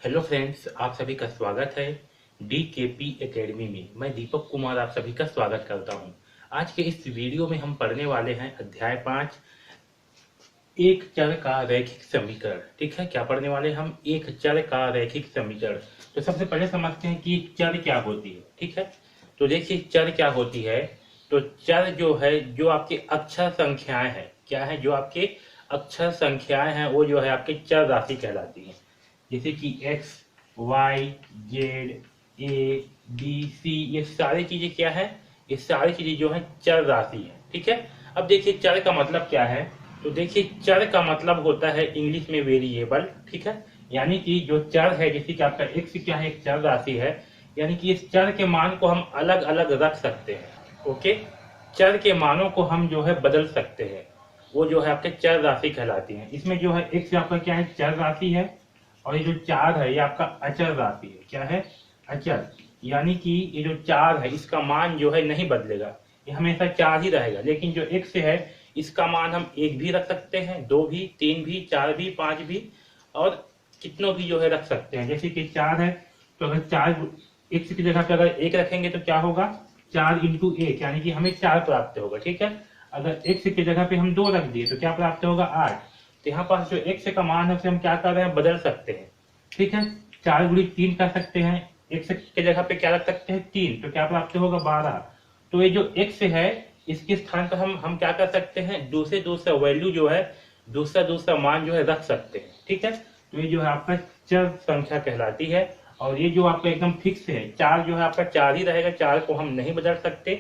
Hello friends, आप सभी का स्वागत है DKP एकेडमी में। मैं दीपक कुमार आप सभी का स्वागत करता हूं। आज के इस वीडियो में हम पढ़ने वाले हैं अध्याय 5, एक चर का रैखिक समीकरण। ठीक है, क्या पढ़ने वाले हम? एक चर का रैखिक समीकरण। तो सबसे पहले समझते हैं कि चर क्या होती है। ठीक है, तो देखिए चर क्या होती है। तो चर जो है, जो आपकी अक्षर संख्याएं हैं, क्या है, जो आपके अक्षर संख्याएं हैं वो जो है आपकी चर राशि कहलाती है। जैसे कि एक्स, वाई, जेड, ए, बी, सी, ये सारी चीजें क्या है? ये सारी चीजें जो है चर राशि है। ठीक है, अब देखिए चर का मतलब क्या है। तो देखिए चर का मतलब होता है इंग्लिश में वेरिएबल। ठीक है, यानी कि जो चर है, जैसे कि आपका एक्स क्या है, एक चर राशि है, यानी कि इस चर के मान को हम अलग अलग रख सकते हैं। ओके, चर के मानों को हम जो है बदल सकते हैं, वो जो है आपके चर राशि कहलाती है। इसमें जो है एक्स आपका क्या है, चर राशि है, और ये जो 4 है ये आपका अचर राशि है। क्या है? अचर। यानी कि ये जो 4 है इसका मान जो है नहीं बदलेगा, ये हमेशा 4 ही रहेगा। लेकिन जो x है इसका मान हम 1 भी रख सकते हैं, 2 भी, 3 भी, 4 भी, 5 भी, और कितनों भी जो है रख सकते हैं। जैसे कि 4 है, तो अगर 4 x की जगह पे अगर 1 रखेंगे तो क्या होगा? 4 इंटू 1, यानी कि हमें 4 प्राप्त होगा। ठीक है, अगर x की जगह पे हम 2 रख दिए तो क्या प्राप्त होगा? 8। तो यहाँ पास जो x का मान है उसे हम क्या कर रहे हैं, बदल सकते हैं। ठीक है, 4 गुणी 3 कर सकते हैं, x के जगह पे क्या रख सकते हैं? 3, तो क्या प्राप्त होगा? 12। तो ये जो x है इसके स्थान पर हम क्या कर सकते हैं? दूसरे दूसरा वैल्यू जो है, दूसरा दूसरा मान जो है रख सकते हैं। ठीक है, तो ये जो है आपका चर संख्या कहलाती है। और ये जो आपका एकदम फिक्स है, 4 जो है आपका 4 ही रहेगा, 4 को हम नहीं बदल सकते।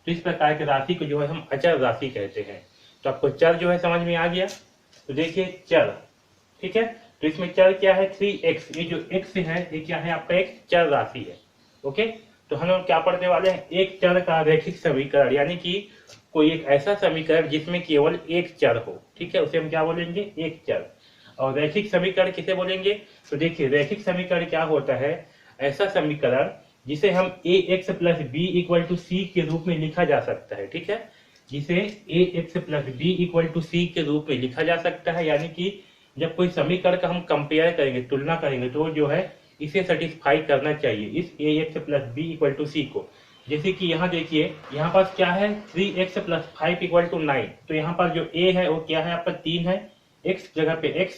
तो इस प्रकार की राशि को जो है हम अचर राशि कहते हैं। तो आपको चर जो है समझ में आ गया। तो देखिए चर, ठीक है, तो इसमें चर क्या है? 3x। ये जो x है ये क्या है? आपका एक चर राशि है। ओके, तो हम लोग क्या पढ़ने वाले हैं? एक चर का रैखिक समीकरण, यानी कि कोई एक ऐसा समीकरण जिसमें केवल एक चर हो। ठीक है, उसे हम क्या बोलेंगे? एक चर। और रैखिक समीकरण किसे बोलेंगे? तो देखिए रैखिक समीकरण क्या होता है? ऐसा समीकरण जिसे हम ax plus B equal to C के रूप में लिखा जा सकता है। ठीक है, जिसे ax plus B equal to C के रूप में लिखा जा सकता है। यानी कि जब कोई समीकरण का हम कंपेयर करेंगे, तुलना करेंगे, तो जो है इसे सेटिस्फाई करना चाहिए, इस ax plus B equal to C को। जैसे कि यहाँ देखिए, यहाँ पास क्या है? 3x plus 5 equal to 9। तो यहाँ पर जो a है वो क्या है? आपका 3 है, x की जगह पे x,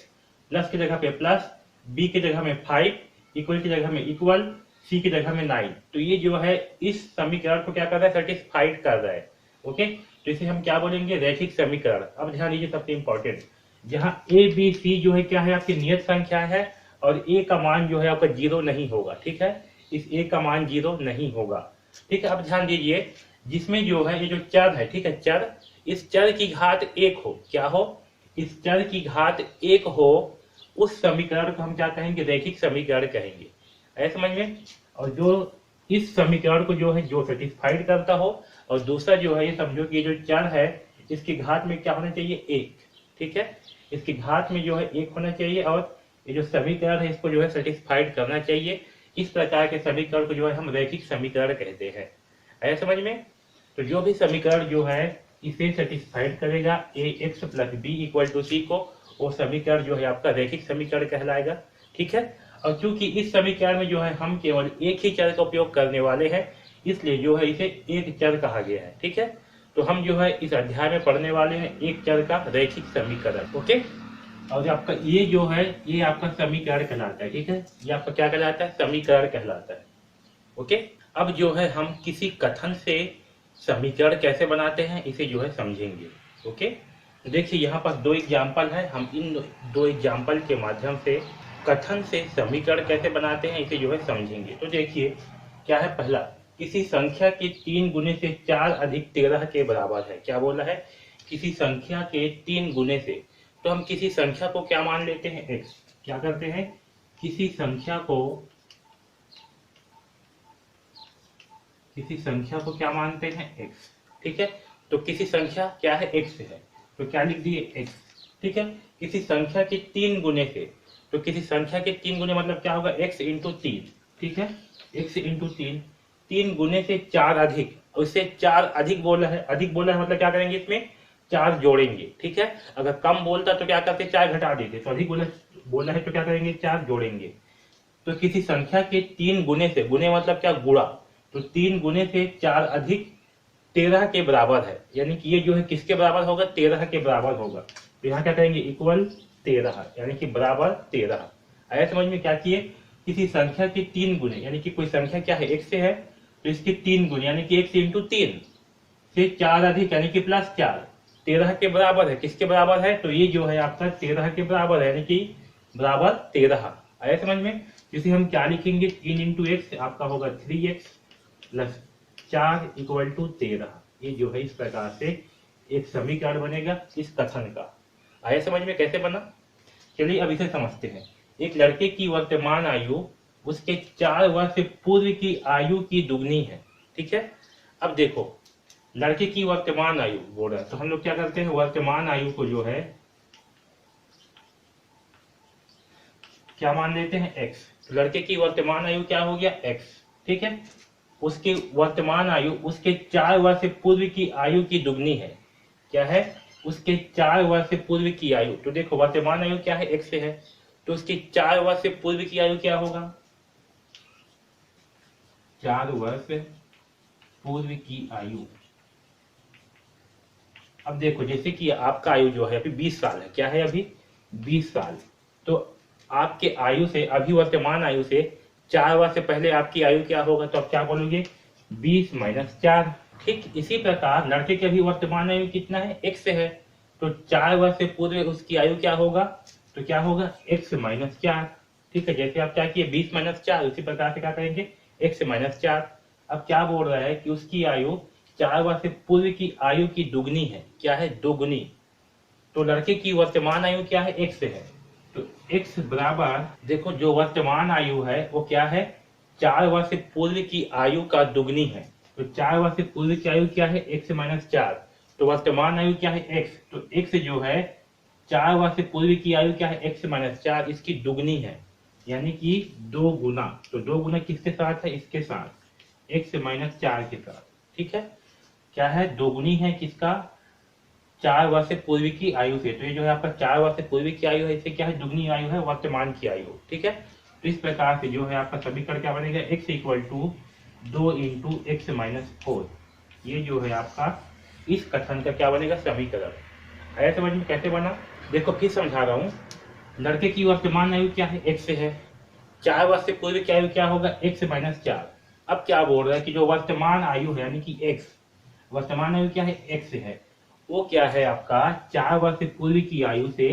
प्लस की जगह पे प्लस, b की जगह में 5, इक्वल की जगह में इक्वल, सी की जगह में 9। तो ये जो है इस समीकरण को क्या कर रहा है? सेटिस्फाइड कर रहा है। ओके, तो इसे हम क्या बोलेंगे? रैखिक समीकरण। अब ध्यान दीजिए, सबसे इंपॉर्टेंट, जहां ए बी सी जो है क्या है? आपकी नियत संख्या है, और ए का मान जो है आपका 0 नहीं होगा। ठीक है, इस ए का मान 0 नहीं होगा। ठीक है, अब ध्यान दीजिए, जिसमें जो है ये जो चर है, ठीक है, चर, इस चर की घात 1 हो। क्या हो? इस चर की घात 1 हो, उस समीकरण को हम क्या कहेंगे? रैखिक समीकरण कहेंगे। ऐसे समझ में? और जो इस समीकरण को जो है जो सेटिस्फाइड करता हो, और दूसरा जो है ये समझो कि ये जो चर है इसकी घात में क्या होना चाहिए? 1। ठीक है, इसकी घात में जो है 1 होना चाहिए, और ये जो समीकरण है इसको जो है सेटिस्फाइड करना चाहिए। इस प्रकार के समीकरण को जो है हम रैखिक समीकरण कहते हैं। है समझ में? तो जो भी समीकरण जो है इसे सेटिस्फाइड करेगा ax plus B equal to C को, वो समीकरण जो है आपका रैखिक समीकरण कहलाएगा। ठीक है, और क्योंकि इस समीकरण में जो है हम केवल एक ही चर का उपयोग करने वाले हैं, इसलिए जो है इसे एक चर कहा गया है। ठीक है, तो हम जो है इस अध्याय में पढ़ने वाले हैं एक चर का रैखिक समीकरण। ओके, और आपका ये जो है ये आपका समीकरण कहलाता है। ठीक है, ये आपका क्या कहलाता है? समीकरण कहलाता है। ओके, अब जो है हम किसी कथन से समीकरण कैसे बनाते हैं इसे जो है समझेंगे। ओके, तो देखिए यहाँ पर 2 एग्जाम्पल है, हम इन 2 एग्जाम्पल के माध्यम से कथन से समीकरण कैसे बनाते हैं इसे जो है समझेंगे। तो देखिए क्या है? पहला, किसी संख्या के 3 गुने से 4 अधिक 13 के बराबर है। क्या बोला है? किसी संख्या के 3 गुने से। तो हम किसी संख्या को क्या मान लेते हैं? x। क्या करते हैं? किसी संख्या को क्या मानते हैं? x। ठीक है, तो किसी संख्या क्या है? x है, तो क्या लिख दिए? x। ठीक है, किसी संख्या के 3 गुने से। तो किसी संख्या के 3 गुने मतलब क्या होगा? x into 3। ठीक है, x इंटू 3, 3 गुने से 4 अधिक, उससे 4 अधिक बोला है। अधिक बोला है मतलब क्या करेंगे? इसमें 4 जोड़ेंगे। ठीक है, अगर कम बोलता तो क्या करते? 4 घटा देते। तो अधिक बोला है तो क्या करेंगे? 4 जोड़ेंगे। तो किसी संख्या के 3 गुने से, गुने मतलब क्या, गुणा, तो 3 गुने से 4 अधिक 13 के बराबर है, यानी कि ये जो है किसके बराबर होगा, 13 के बराबर होगा। तो यहाँ क्या करेंगे, इक्वल 13, यानी कि बराबर 13। आया समझ में क्या किए, किसी संख्या के 3 गुने, यानी कि कोई संख्या क्या है, एक से है, तो इसके 3 गुने यानी कि 1 से इंटू 3 से 4 अधिक यानी कि प्लस 4 13 के बराबर है। किसके बराबर है, तो ये जो है आपका 13 के बराबर है, यानी कि बराबर 13। आया समझ में। जिसे हम क्या लिखेंगे, 3 इंटू एक्स आपका होगा 3x प्लस 4 इक्वल टू 13। ये जो है इस प्रकार से एक समीकरण बनेगा इस कथन का। आया समझ में कैसे बना। चलिए अब इसे समझते हैं। एक लड़के की वर्तमान आयु उसके 4 वर्ष पूर्व की आयु की दुगनी है। ठीक है, अब देखो लड़के की वर्तमान आयु बोल रहा है, तो हम लोग क्या करते हैं, वर्तमान आयु को जो है क्या मान लेते हैं, x। तो लड़के की वर्तमान आयु क्या हो गया, x। ठीक है, उसकी वर्तमान आयु उसके 4 वर्ष पूर्व की आयु की दुगनी है। क्या है, उसके 4 वर्ष पूर्व की आयु। तो देखो वर्तमान आयु क्या है, x से है, तो उसकी 4 वर्ष पूर्व की आयु क्या होगा, 4 वर्ष पूर्व की आयु। अब देखो जैसे कि आपका आयु जो है अभी 20 साल है, क्या है अभी 20 साल, तो आपके आयु से, अभी वर्तमान आयु से 4 वर्ष से पहले आपकी आयु क्या होगा, तो आप क्या बोलोगे, 20 माइनस 4। ठीक इसी प्रकार लड़के की अभी वर्तमान आयु कितना है, x से है, तो 4 वर्ष से पूर्व उसकी आयु क्या होगा, तो क्या होगा x माइनस 4। ठीक है, जैसे आप क्या किए 20 माइनस 4, उसी प्रकार से क्या करेंगे x माइनस 4। अब क्या बोल रहा है कि उसकी आयु 4 वर्ष पूर्व की आयु की दुगनी है। क्या है, दोगुनी। तो लड़के की वर्तमान आयु क्या है, x से है, तो x बराबर, देखो जो वर्तमान आयु है वो क्या है, 4 वर्ष पूर्व की आयु का दुगनी है। तो 4 वर्ष पूर्व की आयु क्या है, x माइनस 4। तो वर्तमान आयु क्या है, x। तो x जो है 4 वर्ष पूर्व की आयु क्या है, x माइनस 4, इसकी दुगनी है, यानी कि 2 गुना। तो 2 गुना किसके साथ है, इसके साथ, x माइनस 4 के साथ। ठीक है, क्या है, दोगुनी है किसका, 4 वर्ष पूर्व की आयु से। तो ये जो है आपका 4 वर्ष पूर्व की आयु है, इससे क्या है, दुगनी आयु है, वर्तमान की आयु। ठीक है, तो इस प्रकार से जो है आपका समीकरण क्या बनेगा, x equal to 2 into X minus 4। ये जो है आपका इस कथन का क्या बनेगा, समीकरण। आया समझ में कैसे बना। देखो फिर समझा रहा हूँ, लड़के की वर्तमान आयु क्या है, x है, 4 वर्ष से पूर्व की आयु क्या होगा, x माइनस 4। अब क्या बोल रहा है कि जो वर्तमान आयु है यानी कि x, वर्तमान आयु क्या है, x है, वो क्या है आपका 4 वर्ष पूर्व की आयु से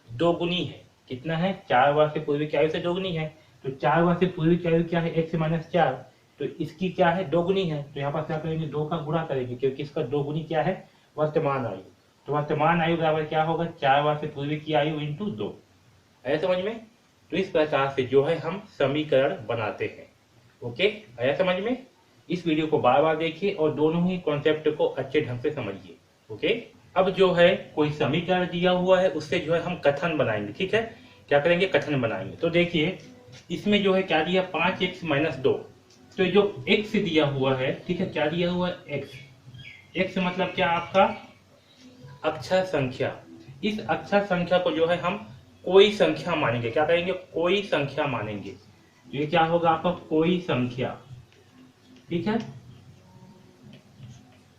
दोगुनी है। कितना है, 4 वर्ष पूर्व की आयु से दोगुनी है। तो 4 वर्ष पूर्व की आयु क्या है, x माइनस 4, तो इसकी क्या है, दोगुनी है। तो यहाँ पर क्या करेंगे, 2 का गुणा करेंगे, क्योंकि इसका दोगुनी क्या है, वर्तमान आयु। तो वर्तमान आयु बराबर क्या होगा, 4 वर्ष पूर्व की आयु इंटू 2। आया समझ में। तो इस प्रकार से जो है हम समीकरण बनाते हैं। ओके, आया समझ में। इस वीडियो को बार बार देखिए और दोनों ही कॉन्सेप्ट को अच्छे ढंग से समझिए। ओके, अब जो है कोई समीकरण दिया हुआ है उससे जो है हम कथन बनाएंगे। ठीक है, क्या करेंगे, कथन बनाएंगे। तो देखिए इसमें जो है क्या दिया, 5x माइनस 2। तो जो x दिया हुआ है, ठीक है, क्या दिया हुआ है, x मतलब क्या, आपका अक्षर संख्या। इस अक्षर संख्या को जो है हम कोई संख्या मानेंगे। क्या करेंगे, कोई संख्या मानेंगे। तो ये क्या होगा आपका, कोई संख्या। ठीक है,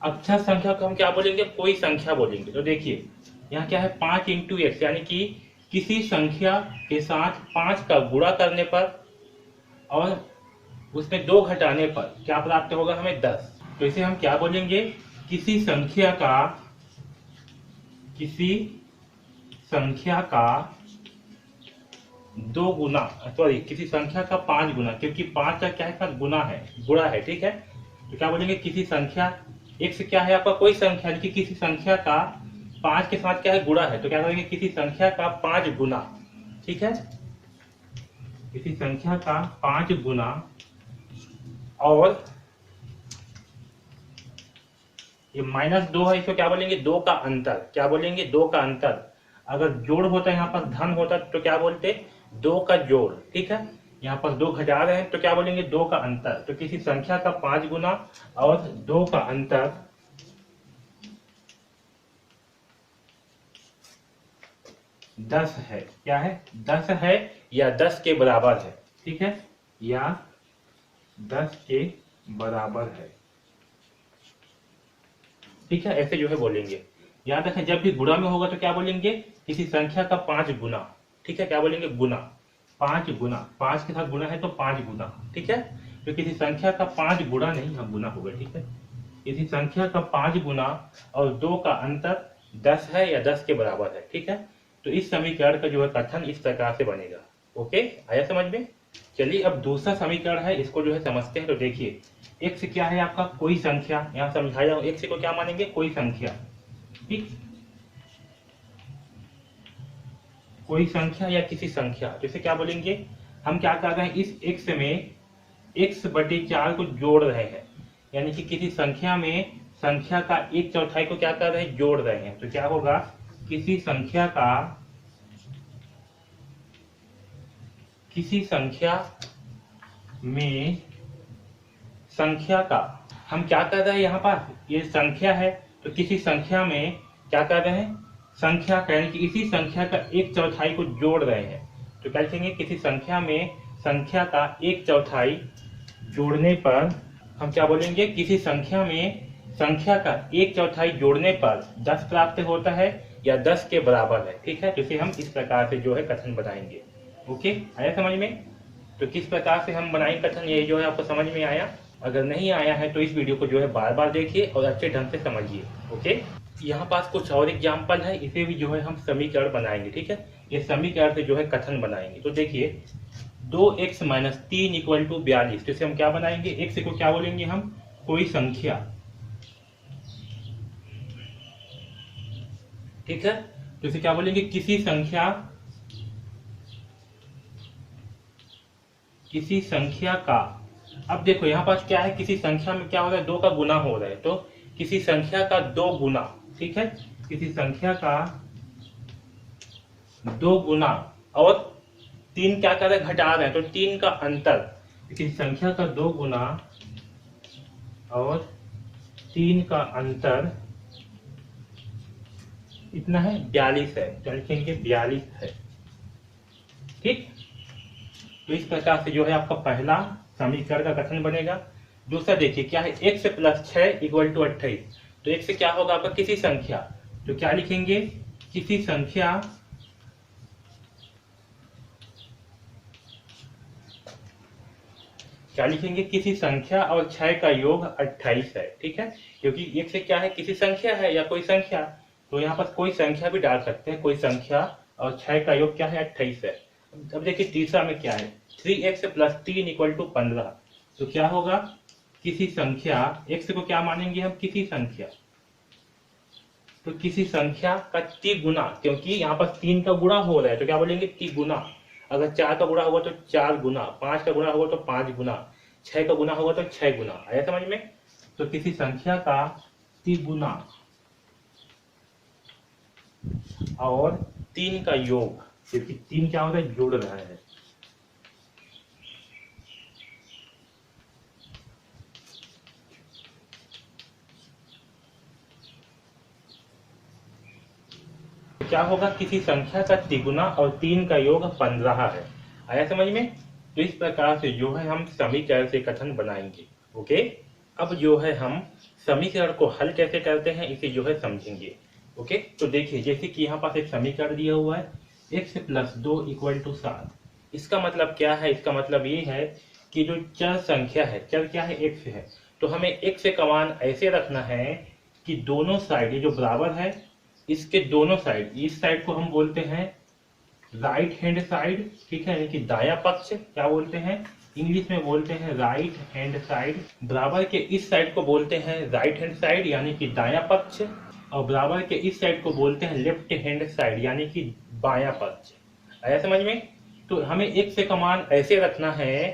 अक्षर संख्या को हम क्या बोलेंगे, कोई संख्या बोलेंगे। तो देखिए यहाँ क्या है, 5 इंटू एक्स, यानी कि किसी संख्या के साथ 5 का गुणा करने पर और उसमें 2 घटाने पर क्या प्राप्त होगा, हमें 10। तो इसे हम क्या बोलेंगे, किसी संख्या का 2 गुना, सॉरी किसी संख्या का 5 गुना, क्योंकि 5 का क्या है, गुना है, गुणा है। ठीक है, तो क्या बोलेंगे, किसी संख्या, x क्या है आपका, कोई संख्या, कि किसी संख्या का 5 के साथ क्या है, गुणा है। तो क्या करेंगे, किसी संख्या का 5 गुना। ठीक है, किसी संख्या का 5 गुना, और ये -2 है, इसको क्या बोलेंगे, 2 का अंतर। क्या बोलेंगे, 2 का अंतर। अगर जोड़ होता है यहाँ पर धन होता तो क्या बोलते, 2 का जोड़। ठीक है, यहाँ पर 2 घटा रहे हैं तो क्या बोलेंगे, 2 का अंतर। तो किसी संख्या का 5 गुना और 2 का अंतर 10 है। क्या है, 10 है या 10 के बराबर है। ठीक है, या 10 के बराबर है। ठीक है, ऐसे जो है बोलेंगे। याद रखें, जब भी गुणा में होगा तो क्या बोलेंगे, किसी संख्या का 5 गुना। ठीक है, क्या बोलेंगे, गुना, 5 गुना, 5 के साथ गुना है तो 5 गुना। ठीक है, तो किसी संख्या का 5 गुना नहीं, हाँ गुना होगा। ठीक है, किसी संख्या का 5 गुना और 2 का अंतर 10 है या 10 के बराबर है। ठीक है, तो इस समीकरण का जो है कथन इस प्रकार से बनेगा। ओके, आया समझ में। चलिए अब दूसरा समीकरण है, इसको जो है समझते हैं। तो देखिए, x क्या है आपका, कोई संख्या। यहाँ समझाया हूं, x को क्या मानेंगे, कोई संख्या। ठीक, कोई संख्या या किसी संख्या, जैसे क्या बोलेंगे, हम क्या कर रहे हैं, इस x में x/4 को जोड़ रहे हैं, यानी कि किसी संख्या में संख्या का 1/4 को क्या कर रहे हैं, जोड़ रहे हैं। तो क्या होगा, किसी संख्या में संख्या का, हम क्या कर रहे हैं, यहाँ पर ये संख्या है, तो किसी संख्या में क्या कर रहे हैं, संख्या का, यानी कि इसी संख्या का 1/4 को जोड़ रहे हैं। तो क्या लिखेंगे, किसी संख्या में संख्या का 1/4 जोड़ने पर हम क्या बोलेंगे, किसी संख्या में संख्या का 1/4 जोड़ने पर 10 प्राप्त होता है या 10 के बराबर है। ठीक है, तो इसे हम इस प्रकार से जो है कथन बनाएंगे। ओके, आया समझ में। तो किस प्रकार से हम बनाएंगे कथन, ये जो है आपको समझ में आया। अगर नहीं आया है तो इस वीडियो को जो है बार बार देखिए और अच्छे ढंग से समझिए। ओके, यहाँ पास कुछ और एग्जाम्पल है, इसे भी जो है हम समीकरण बनाएंगे। ठीक है, ये समीकरण से जो है कथन बनाएंगे। तो देखिए, 2x - 3 = 42। तो इसे हम क्या बनाएंगे, x को क्या बोलेंगे हम, कोई संख्या। ठीक है, तो इसे क्या बोलेंगे, किसी संख्या का। अब देखो यहाँ पास क्या है, किसी संख्या में क्या हो रहा है, 2 का गुना हो रहा है, तो किसी संख्या का 2 गुना। ठीक है, किसी संख्या का 2 गुना और 3 क्या कर रहे हैं, घटा रहे हैं, तो 3 का अंतर। किसी संख्या का 2 गुना और 3 का अंतर इतना है, 42 है। तो लिखेंगे 42 है। ठीक, तो इस प्रकार से जो है आपका पहला समीकरण का कथन बनेगा। दूसरा देखिए, क्या है, x + 6 = 28। तो x से क्या होगा आपका, किसी संख्या। तो क्या लिखेंगे, किसी संख्या क्या लिखेंगे, किसी संख्या और 6 का योग 28 है। ठीक है, क्योंकि x से क्या है, किसी संख्या है या कोई संख्या, तो यहाँ पर कोई संख्या भी डाल सकते हैं। कोई संख्या और 6 का योग क्या है, 28 है। अब देखिए तीसरा में क्या है, 3x + 3 = 15। तो क्या होगा, किसी संख्या, x को क्या मानेंगे हम, किसी संख्या। तो किसी संख्या का तिगुना, क्योंकि यहाँ पर 3 का गुणा हो रहा है, तो क्या बोलेंगे, तिगुना। अगर 4 का गुणा होगा तो 4 गुना, 5 का गुणा होगा तो 5 गुना, 6 का गुणा होगा तो 6 गुना। आया समझ में। तो किसी संख्या का तिगुना और 3 का योग, क्योंकि 3 क्या होता है, जोड़ रहा है। क्या होगा, किसी संख्या का तिगुना और 3 का योग 15 है। आया समझ में। तो इस प्रकार से जो है हम समीकरण से कथन बनाएंगे। ओके, अब जो है हम समीकरण को हल कैसे करते हैं इसे जो है समझेंगे। ओके, तो देखिए, जैसे कि यहाँ पास एक समीकरण दिया हुआ है, x + 2 = 7। इसका मतलब क्या है, इसका मतलब ये है कि जो चर संख्या है, चर क्या है, x है, तो हमें x का मान ऐसे रखना है कि दोनों साइड, ये जो बराबर है, इसके दोनों साइड, इस साइड को हम बोलते हैं राइट हैंड साइड। ठीक है, यानी कि दायां पक्ष, क्या बोलते हैं, इंग्लिश में बोलते हैं राइट हैंड साइड। बराबर के इस साइड को बोलते हैं राइट हैंड साइड, यानी कि दायां पक्ष, और बराबर के इस साइड को बोलते हैं लेफ्ट हैंड साइड, यानी कि बायां पक्ष। आया समझ में। तो हमें x का मान ऐसे रखना है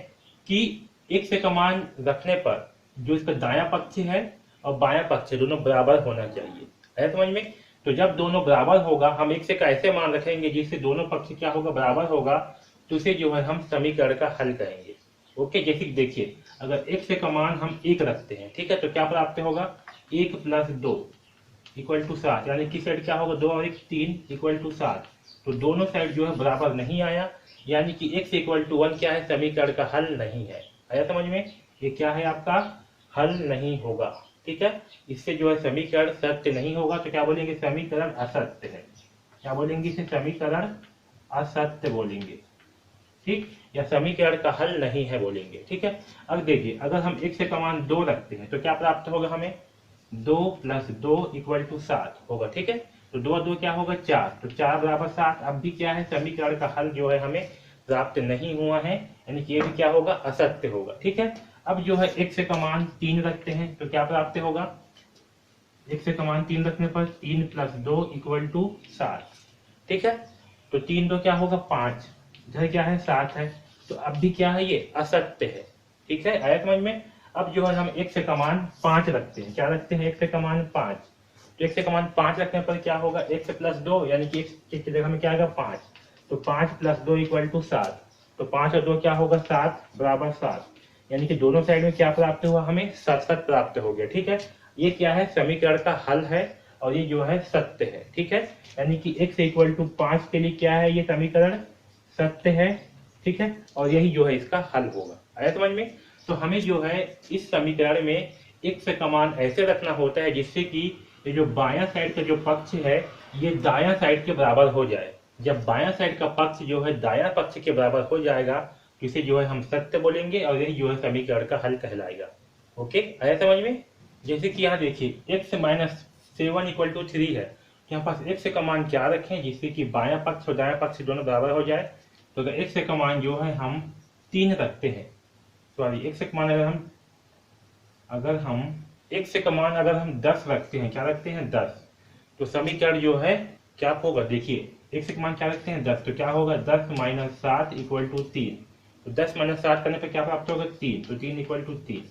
कि x का मान रखने पर जो इसका दायां पक्ष है और बायां पक्ष दोनों बराबर होना चाहिए। आया समझ में। तो जब दोनों बराबर होगा, हम x का ऐसे मान रखेंगे जिससे दोनों पक्ष क्या होगा, बराबर होगा, तो इसे जो है हम समीकरण का हल करेंगे। ओके, जैसे देखिए, अगर x का मान हम 1 रखते हैं, ठीक है, तो क्या प्राप्त होगा, 1 + 2 = 7, यानी कि साइड क्या होगा, 2 और 1 3 = 7। तो दोनों साइड जो है बराबर नहीं आया, यानी कि x इक्वल टू 1 क्या है, समीकरण का हल नहीं है। आया समझ में? ये क्या है आपका हल नहीं होगा। ठीक है, इससे जो है समीकरण सत्य नहीं होगा, तो क्या बोलेंगे, समीकरण असत्य है। क्या बोलेंगे इसे, समीकरण असत्य बोलेंगे। ठीक, या समीकरण का हल नहीं है बोलेंगे। ठीक है, अब देखिए अगर हम x का मान 2 रखते हैं तो क्या प्राप्त होगा हमें, 2 + 2 = 7 होगा। ठीक है, तो 2 2 क्या होगा 4, तो 4 बराबर 7। अब भी क्या है, समीकरण का हल जो है हमें प्राप्त नहीं हुआ है, यानी कि ये भी क्या होगा, असत्य होगा। ठीक है, अब जो है x का मान 3 रखते हैं तो क्या प्राप्त होगा, x का मान 3 रखने पर 3 + 2 = 7। ठीक है, तो 3 2 क्या होगा 5, इधर क्या है 7 है, तो अब भी क्या है, ये असत्य है। ठीक है, आया समझ में? अब जो है हम x का मान 5 रखते हैं, क्या रखते हैं, x का मान 5, तो x का मान 5 रखने पर क्या होगा, x + 2, यानी कि x की जगह में क्या आएगा 5, तो 5 + 2 = 7, तो 5 और 2 क्या होगा 7 बराबर 7, यानी कि दोनों साइड में क्या प्राप्त हुआ, हमें 7 7 प्राप्त हो गया। ठीक है, ये क्या है, समीकरण का हल है और ये जो है सत्य है। ठीक है, यानी कि x = 5 के लिए क्या है, ये समीकरण सत्य है। ठीक है, और यही जो है इसका हल होगा। आया समझ में? तो हमें जो है इस समीकरण में x का मान ऐसे रखना होता है जिससे कि ये जो बायां साइड का जो पक्ष है ये दायां साइड के बराबर हो जाए। जब बायां साइड का पक्ष जो है दायां पक्ष के बराबर हो जाएगा तो इसे जो है हम सत्य बोलेंगे और यही जो है समीकरण का हल कहलाएगा। ओके, आया समझ में? जैसे कि यहाँ देखिए x - 7 = 3 है, यहाँ पास x का मान क्या रखें जिससे कि बायां पक्ष और दायां पक्ष दोनों बराबर हो जाए। तो अगर x का मान जो है हम 3 रखते हैं, सॉरी x का मान अगर हम 10 रखते हैं, क्या रखते हैं 10, तो समीकरण जो है क्या होगा, देखिए x का मान क्या रखते हैं 10, तो क्या होगा 10 - 7 = 3, तो 10 - 7 करने पर क्या प्राप्त होगा 3, तो 3 = 3,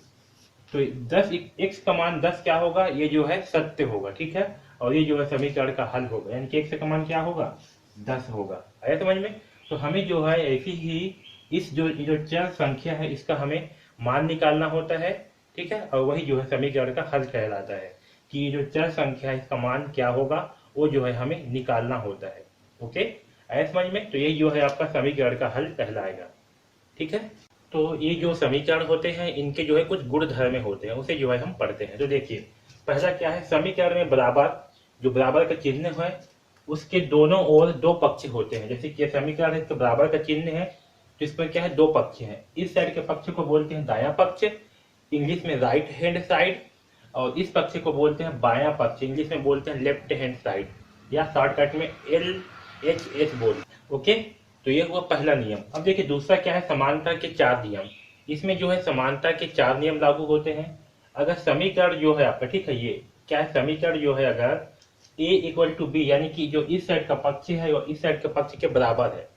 तो 10 x का मान 10 क्या होगा, ये जो है सत्य होगा। ठीक है, और ये जो है समीकरण का हल होगा, यानी कि x का मान क्या होगा 10 होगा। आया समझ में? तो हमें जो है ऐसी ही इस जो चर संख्या है इसका हमें मान निकालना होता है। ठीक है, और वही जो है समीकरण का हल कहलाता है कि जो चर संख्या है इसका मान क्या होगा वो जो है हमें निकालना होता है। ओके, आया समझ में? तो यही जो है आपका समीकरण का हल कहलाएगा। ठीक है, तो ये जो समीकरण होते हैं इनके जो है कुछ गुण धर्म होते हैं, उसे जो है हम पढ़ते हैं। तो देखिए पहला क्या है, समीकरण में बराबर, जो बराबर का चिन्ह है उसके दोनों ओर 2 पक्ष होते हैं। जैसे कि समीकरण है तो बराबर का चिन्ह है तो इस पर क्या है 2 पक्ष हैं। इस साइड के पक्ष को बोलते हैं दायां पक्ष, इंग्लिश में राइट हैंड साइड, और इस पक्ष को बोलते हैं बायां पक्ष, इंग्लिश में बोलते हैं लेफ्ट हैंड साइड, या शॉर्टकट में LHS बोलते। ओके, तो ये हुआ पहला नियम। अब देखिए दूसरा क्या है, समानता के 4 नियम। इसमें जो है समानता के 4 नियम लागू होते हैं। अगर समीकरण जो है आपका, ठीक है, ये क्या है, समीकरण जो है अगर A = B, यानी कि जो इस साइड का पक्ष है और इस साइड के पक्ष के बराबर है,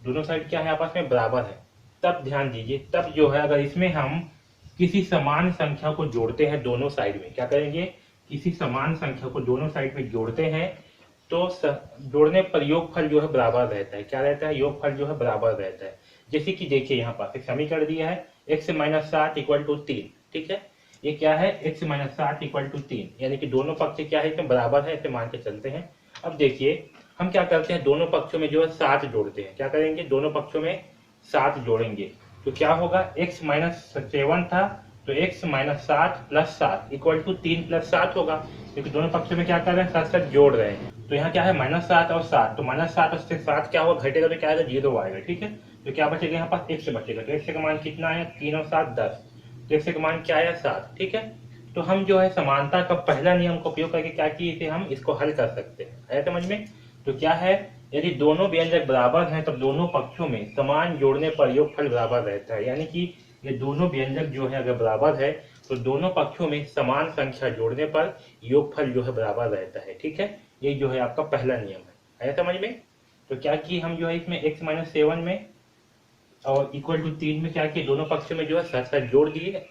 दोनों साइड क्या है आपस में बराबर है, तब ध्यान दीजिए, तब जो है अगर इसमें हम किसी समान संख्या को जोड़ते हैं दोनों साइड में, क्या करेंगे, किसी समान संख्या को दोनों साइड में जोड़ते हैं तो जोड़ने पर योगफल जो है बराबर रहता है। क्या रहता है, योगफल जो है बराबर रहता है। जैसे कि देखिए यहाँ पास एक समीकरण दिया है x - 7 = 3। ठीक है, ये क्या है, x - 7 = 3, यानी कि दोनों पक्ष क्या है इसमें बराबर है, इसे मान के चलते हैं। अब देखिए हम क्या करते हैं, दोनों पक्षों में जो है 7 जोड़ते हैं। क्या करेंगे, दोनों पक्षों में 7 जोड़ेंगे तो क्या होगा, x - 7 था तो x - 7 + 7 = 3 + 7 होगा, क्योंकि दोनों पक्षों में क्या कर रहे हैं, 7 7 जोड़ रहे हैं। तो यहाँ क्या है -7 और 7, तो -7 और 7 क्या होगा, घटेगा तो क्या आएगा 0 आएगा। ठीक है, तो क्या बचेगा यहाँ पास x बचेगा, तो x का मान कितना आया, 3 और 7 10, तो x का मान क्या आया 7। ठीक है, तो हम जो है समानता का पहला नियम का उपयोग करके क्या किए थे, हम इसको हल कर सकते हैं। आया समझ में? तो क्या है, यदि दोनों व्यंजक बराबर हैं तब दोनों पक्षों में समान जोड़ने पर योगफल बराबर रहता है। यानी कि ये दोनों व्यंजक जो है अगर बराबर है तो दोनों पक्षों में समान संख्या जोड़ने पर योगफल जो है बराबर रहता है। ठीक है, ये जो है आपका पहला नियम है। आया समझ में? तो क्या किए हम जो है इसमें x - 7 में और = 3 में क्या किए, दोनों पक्षों में जो है 7 7 जोड़ दिए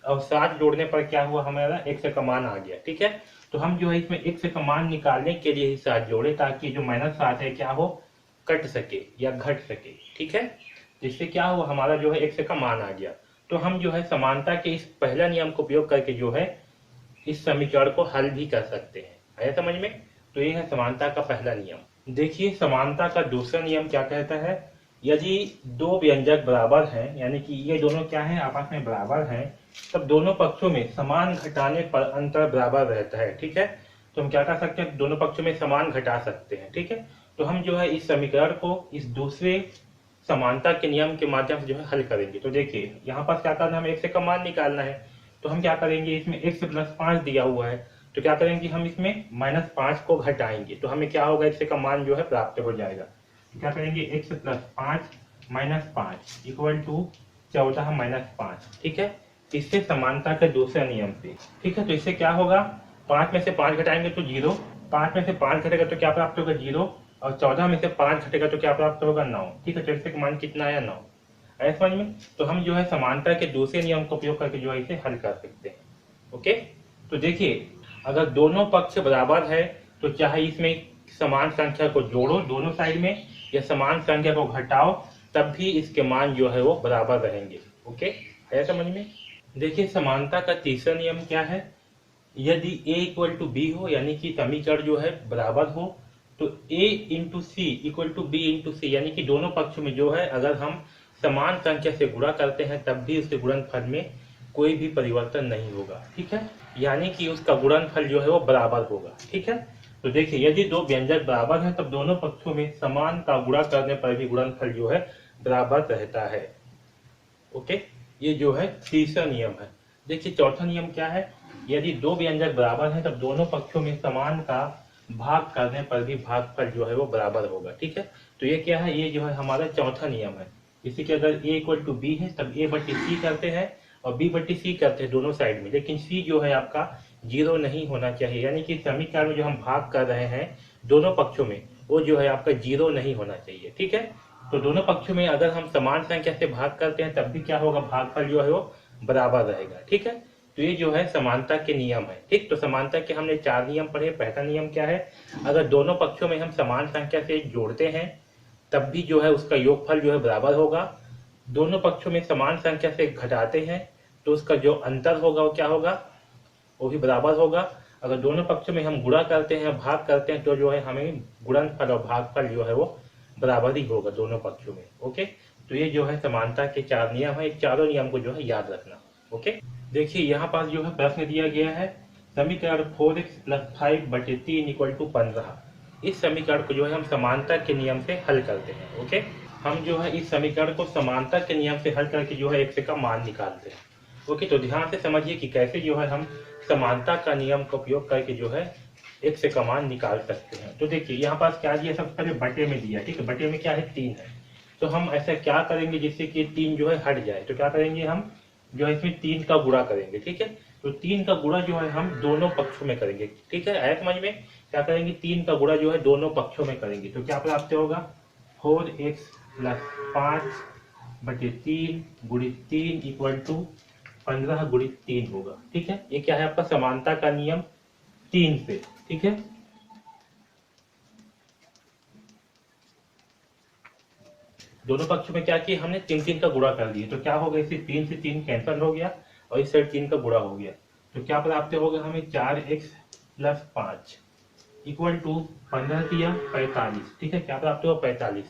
और 7 जोड़ने पर क्या हुआ, हमारा x का मान आ गया। ठीक है, तो हम जो है इसमें x का मान निकालने के लिए ही 7 जोड़े ताकि जो -7 है क्या हो, कट सके या घट सके। ठीक है, जिससे क्या हुआ, हमारा जो है x का मान आ गया। तो हम जो है समानता के इस पहला नियम को उपयोग करके जो है इस समीकरण को हल भी कर सकते हैं। आया समझ में? तो ये है समानता का पहला नियम। देखिए समानता का दूसरा नियम क्या कहता है, यदि दो व्यंजक बराबर हैं, यानी कि ये दोनों क्या हैं, आपस में बराबर हैं, तब दोनों पक्षों में समान घटाने पर अंतर बराबर रहता है। ठीक है, तो हम क्या कर सकते हैं, दोनों पक्षों में समान घटा सकते हैं। ठीक है, तो हम जो है इस समीकरण को इस दूसरे समानता के नियम के माध्यम से जो है हल करेंगे। तो देखिए यहाँ पर क्या करना है, हमें x का मान निकालना है। तो हम क्या करेंगे, इसमें x प्लस 5 दिया हुआ है, तो क्या करेंगे, हम इसमें -5 को घटाएंगे, तो हमें क्या होगा, x का मान जो है प्राप्त हो जाएगा। तो क्या करेंगे, x प्लस 5 -5 इक्वल टू 14 -5। ठीक है, इससे समानता के दूसरे नियम से। ठीक है, तो इससे क्या होगा, 5 में से 5 घटाएंगे तो 0, 5 में से 5 घटेगा तो क्या प्राप्त होगा, 0, और 14 में से 5 घटेगा तो क्या प्राप्त होगा, 9। ठीक है, तो इससे मान कितना आया, 9। आया समझ में। तो हम जो है समानता के दूसरे नियम का उपयोग करके जो है इसे हल कर सकते हैं। ओके, तो देखिए अगर दोनों पक्ष बराबर है तो चाहे इसमें समान संख्या को जोड़ो दोनों साइड में, या समान संख्या को घटाओ, तब भी इसके मान जो है वो बराबर रहेंगे। ओके, आया समझ में। देखिए समानता का तीसरा नियम क्या है, यदि a इक्वल टू बी हो, यानी कि समीकरण जो है बराबर हो, तो a into C equal to B into C, यानी कि दोनों पक्ष में जो है अगर हम समान संख्या से गुणा करते हैं तब भी उसके गुणनफल में कोई भी परिवर्तन नहीं होगा। ठीक है, यानी कि उसका गुणनफल जो है वो बराबर होगा। ठीक है, तो देखिए यदि दो व्यंजक बराबर हैं तब दोनों पक्षों में समान का गुणा करने पर भी गुणनफल जो है बराबर रहता है। ओके, ये जो है तीसरा नियम है। देखिए चौथा नियम क्या है, यदि दो व्यंजक बराबर हैं तब दोनों पक्षों में समान का भाग करने पर भी भागफल जो है वो बराबर होगा। ठीक है, तो ये क्या है, ये जो है हमारा चौथा नियम है। इसी के अगर a इक्वल टू बी है तब a बट्टी सी करते हैं और b बट्टी सी करते हैं दोनों साइड में, लेकिन c जो है आपका 0 नहीं होना चाहिए, यानी कि समीकरण में जो हम भाग कर रहे हैं दोनों पक्षों में, वो जो है आपका 0 नहीं होना चाहिए। ठीक है, तो दोनों पक्षों में अगर हम समान संख्या से भाग करते हैं तब भी क्या होगा, भागफल जो है वो बराबर रहेगा। ठीक है, तो ये जो है समानता के नियम है। ठीक, तो समानता के हमने 4 नियम पढ़े। पहला नियम क्या है, अगर दोनों पक्षों में हम समान संख्या से जोड़ते हैं तब भी जो है उसका योगफल जो है बराबर होगा। दोनों पक्षों में समान संख्या से घटाते हैं तो उसका जो अंतर होगा वो क्या होगा, वो भी बराबर होगा। अगर दोनों पक्षों में हम गुणा करते हैं, भाग करते हैं, तो जो है हमें गुणनफल और भागफल जो है वो बराबर ही होगा दोनों पक्षों में। ओके, तो ये जो है समानता के 4 नियम है, चारों नियम को जो है याद रखना। ओके, देखिए यहाँ पास जो है प्रश्न दिया गया है, समीकरण 4x प्लस 5/3 इक्वल टू 15। इस समीकरण को जो है हम समानता के नियम से हल करते हैं। ओके, हम जो है इस समीकरण को समानता के नियम से हल करके जो है x का मान निकालते हैं। ओके, तो ध्यान से समझिए कि कैसे जो है हम समानता का नियम का उपयोग करके जो है x का मान निकाल सकते हैं। तो देखिए यहाँ पास क्या दिया, सबसे पहले बटे में दिया। ठीक है, बटे में क्या है, 3 है। तो हम ऐसा क्या करेंगे जिससे कि 3 जो है हट जाए, तो क्या करेंगे, हम जो है इसमें 3 का गुणा करेंगे। ठीक है, तो 3 का गुणा जो है हम दोनों पक्षों में करेंगे। ठीक है, आया समझ में। क्या करेंगे, 3 का गुणा जो है दोनों पक्षों में करेंगे, तो क्या प्राप्त होगा, 4x प्लस 5/3 गुणित 3 इक्वल टू 15 गुणित 3 होगा। ठीक है, ये क्या है आपका समानता का नियम 3 से। ठीक है, दोनों पक्षों में क्या किया हमने, 3 का गुणा कर दिया, तो क्या होगा, इसे 3 से 3 कैंसिल हो गया और इस साइड 3 का गुणा हो गया, तो क्या प्राप्त होगा हमें, 4x प्लस 5 इक्वल टू 15 किया 45। ठीक है, क्या प्राप्त होगा, 45।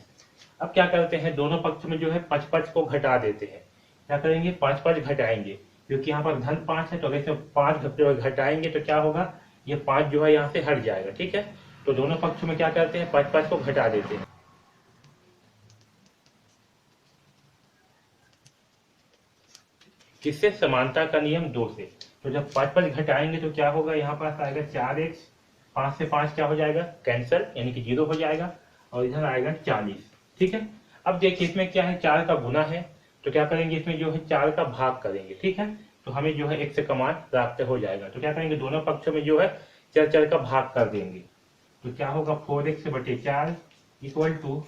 अब क्या करते हैं, दोनों पक्ष में जो है 5 को घटा देते हैं। क्या करेंगे, 5 घटाएंगे, क्योंकि यहाँ पर धन 5 है, तो अगर इसमें 5 घटाएंगे तो क्या होगा, ये 5 जो है यहाँ से हट जाएगा। ठीक है, तो दोनों पक्षों में क्या करते हैं, 5 को घटा देते हैं। किससे, समानता का नियम 2 से। तो जब 5 घटाएंगे तो क्या होगा, यहाँ पास आएगा 4x, 5 से 5 क्या हो जाएगा, कैंसल, यानी कि 0 हो जाएगा, और इधर आएगा 40। ठीक है, अब देखिए इसमें क्या है, 4 का गुना है, तो क्या करेंगे, इसमें जो है 4 का भाग करेंगे। ठीक है, तो हमें जो है x का मान प्राप्त हो जाएगा। तो क्या करेंगे, दोनों पक्षों में जो है 4 का भाग कर देंगे, तो क्या होगा, 4x/4 इक्वल टू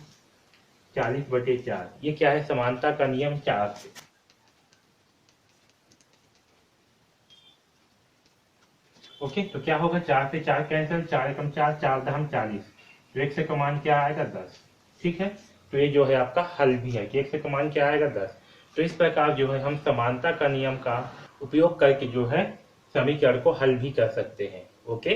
40/4। ये क्या है, समानता का नियम 4 से। ओके, तो क्या होगा, 4 से 4 कैंसिल, 4 एकम 4, 4 दहम 40, तो x का मान क्या आएगा, 10। ठीक है, तो ये जो है आपका हल भी है कि x का मान क्या आएगा, 10। तो इस प्रकार जो है हम समानता का नियम का उपयोग करके जो है समीकरण को हल भी कर सकते हैं। ओके।